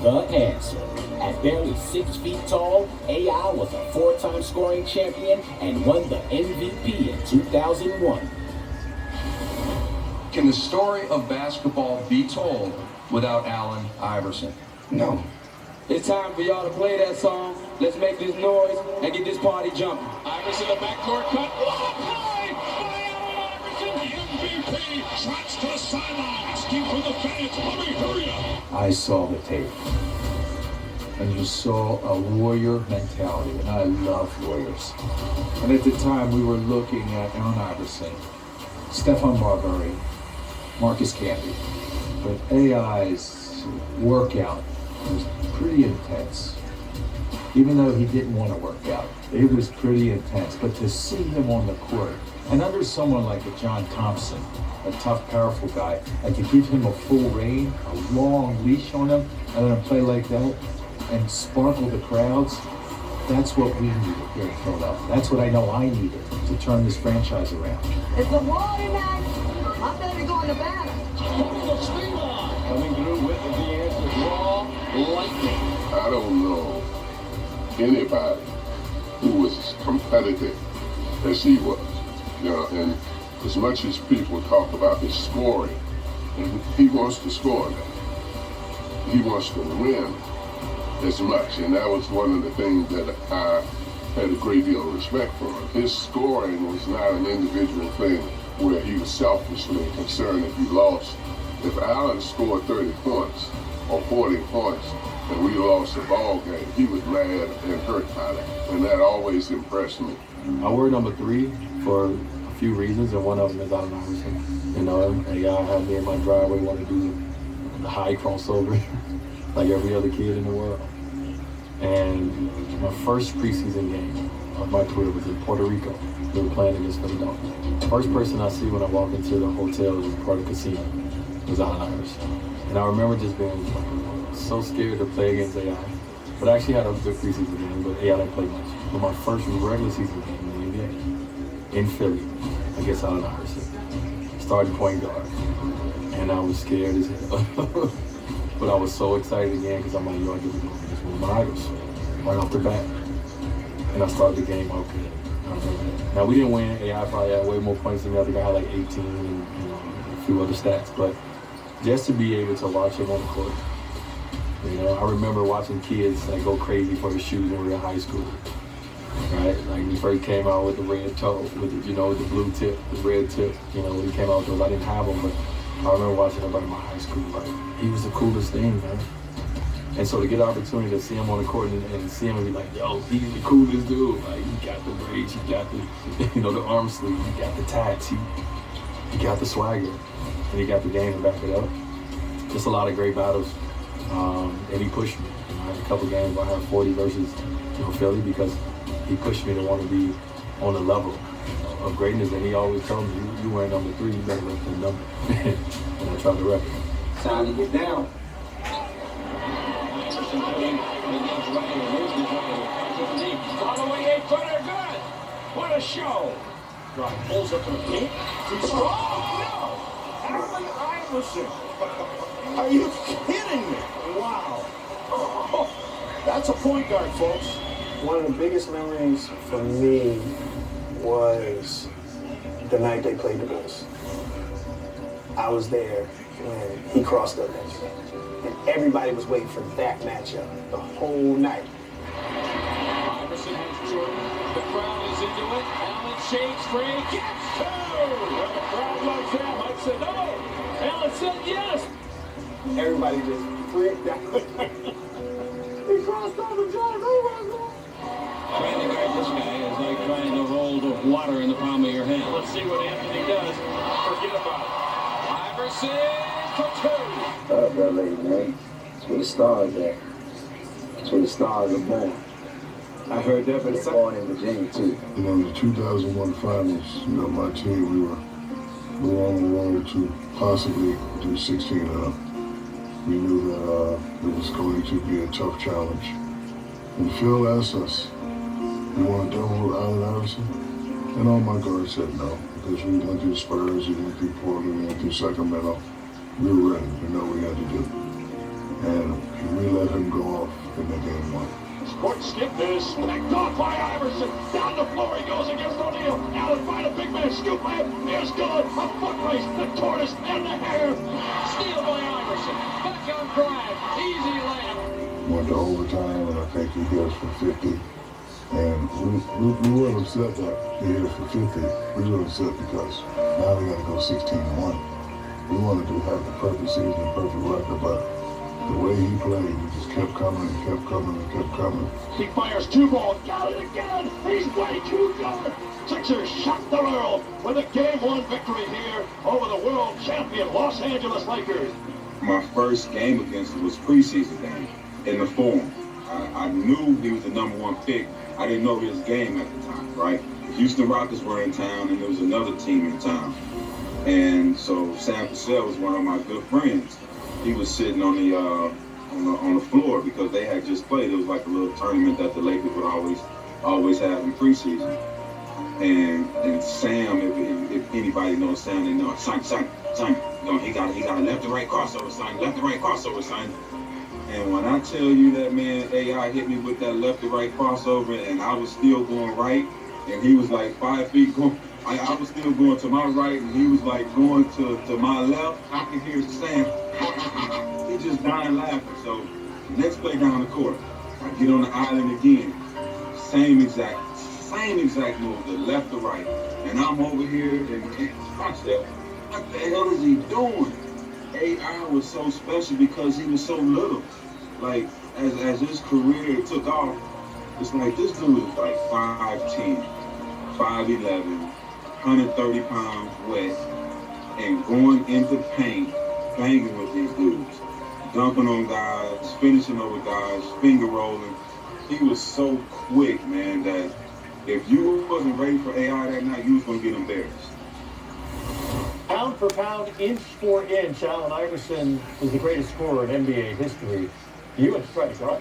the answer. At barely 6 feet tall, AI was a 4-time scoring champion and won the MVP in 2001. Can the story of basketball be told without Allen Iverson? No. It's time for y'all to play that song. Let's make this noise and get this party jumping. Iverson, the backdoor cut. What a play by Allen Iverson! MVP trots to the sideline, asking for the fans. Let me hurry up. I saw the tape. And you saw a warrior mentality, and I love warriors. And at the time, we were looking at Allen Iverson, Stephon Marbury, Marcus Camby. But AI's workout was pretty intense. Even though he didn't want to work out, it was pretty intense. But to see him on the court, and under someone like a John Thompson, a tough, powerful guy, and to give him a full rein, a long leash on him, and let him play like that, and sparkle the crowds, that's what we needed here in Philadelphia. That's what I know I needed to turn this franchise around. It's the water night. My baby going to battle. Coming through with the answer, raw lightning. I don't know anybody who was as competitive as he was. You know, and as much as people talk about his scoring, and he wants to score now. He wants to win as much, and that was one of the things that I had a great deal of respect for him. His scoring was not an individual thing where he was selfishly concerned if he lost. If Allen scored 30 points or 40 points and we lost the ball game, he was mad and hurt by that, and that always impressed me. I wear number 3 for a few reasons, and one of them is Allen Iverson. You know, AI had me in my driveway want to do the high crossover like every other kid in the world. And my first preseason game of my career was in Puerto Rico. We were playing against Philadelphia. First person I see when I walk into the hotel in Puerto Casino was Allen Iverson. And I remember just being so scared to play against AI. But I actually had a good preseason game, but AI didn't play much. But my first regular season game in the NBA, in Philly, against Allen Iverson, starting point guard. And I was scared as hell. But I was so excited again because I'm like, yo, I get to go against one of my idols right off the bat. And I started the game out good. Now, we didn't win. AI probably had way more points than me. I think I had like 18 and a few other stats. But just to be able to watch him on the court, I remember watching kids like go crazy for his shoes when we were in high school, right? Like he first came out with the red toe, with the blue tip, the red tip. When he came out with those, I didn't have them, but I remember watching him in my high school. Like he was the coolest thing, man. And so to get the opportunity to see him on the court and see him and be like, yo, he's the coolest dude. Like he got the braids, he got the, the arm sleeve, he got the tats, he got the swagger, and he got the game to back it up. Just a lot of great battles. And he pushed me. I had a couple games where I had 40 versus Philly because he pushed me to want to be on the level of greatness. And he always told me, you wear number 3, you better rep that number. And I tried to rep it. Time to get down. Following a footer, good. What a show. Drive pulls up to the paint. Too strong. No. Allen Iverson. Are you kidding me? Wow. That's a point guard, folks. One of the biggest memories for me was the night they played the Bulls. I was there when he crossed up next to me. And everybody was waiting for that matchup the whole night. Iverson has Jordan. The crowd is into it. Allen shakes free. Gets 2. Well, the crowd loves him. Mike said no. Allen said yes. Everybody just freaked out. He crossed over Jordan. Trying to guard this guy is like trying to hold water in the palm of your hand. Let's see what Anthony does. Forget about it. Iverson for 2. Up LA, man. That's where the stars at. That's where the stars are born. I heard that, but it's born in Virginia too. In the 2001 finals, my team, we were on the road to possibly do 16-0. We knew that it was going to be a tough challenge. And Phil asked us, you want to double Allen Iverson? And all my guards said no, because we went through Spurs, we went through Portland, we went through Sacramento. We were ready, we know what we had to do. And we let him go off in that game one. Court skip is picked off by Iverson. Down the floor he goes against O'Neal. Allen find a big man. Scoop layup. Here's good. A foot race. The tortoise and the hare. Steal by Iverson. Back on drive. Easy layup. Went to overtime, and I think he hit us for 50. And we weren't upset that he hit us for 50. We were upset because now we got to go 16-1. We wanted to have the perfect season, the perfect record, but the way he played, he just kept coming and kept coming and kept coming. He fires two balls. Got it again. He's way too good. Sixers shock the world with a game-1 victory here over the world champion Los Angeles Lakers. My first game against him was preseason game in the Forum. I knew he was the #1 pick. I didn't know his game at the time, right? The Houston Rockets were in town, and there was another team in town. And so Sam Cassell was one of my good friends. He was sitting on the floor because they had just played. It was like a little tournament that the Lakers would always have in preseason. And Sam, if anybody knows Sam, they know son. You know, he got a left to right crossover, son. Left to right crossover, son. And when I tell you that, man, AI hit me with that left to right crossover, and I was still going right, and he was like 5 feet going. I was still going to my right, and he was like going to my left. I could hear Sam. He just dying laughing. So next play down the court, I get on the island again. Same exact move, the left to right. And I'm over here and watch that. What the hell is he doing? AI was so special because he was so little. Like as his career took off, it's like this dude is like 5'10", 5'11", 130 pounds wet, and going into paint, banging with these dudes, dunking on guys, finishing over guys, finger rolling. He was so quick, man, that if you wasn't ready for AI that night, you was gonna get embarrassed. Pound for pound, inch for inch, Allen Iverson is the greatest scorer in NBA history. You and Strike, right?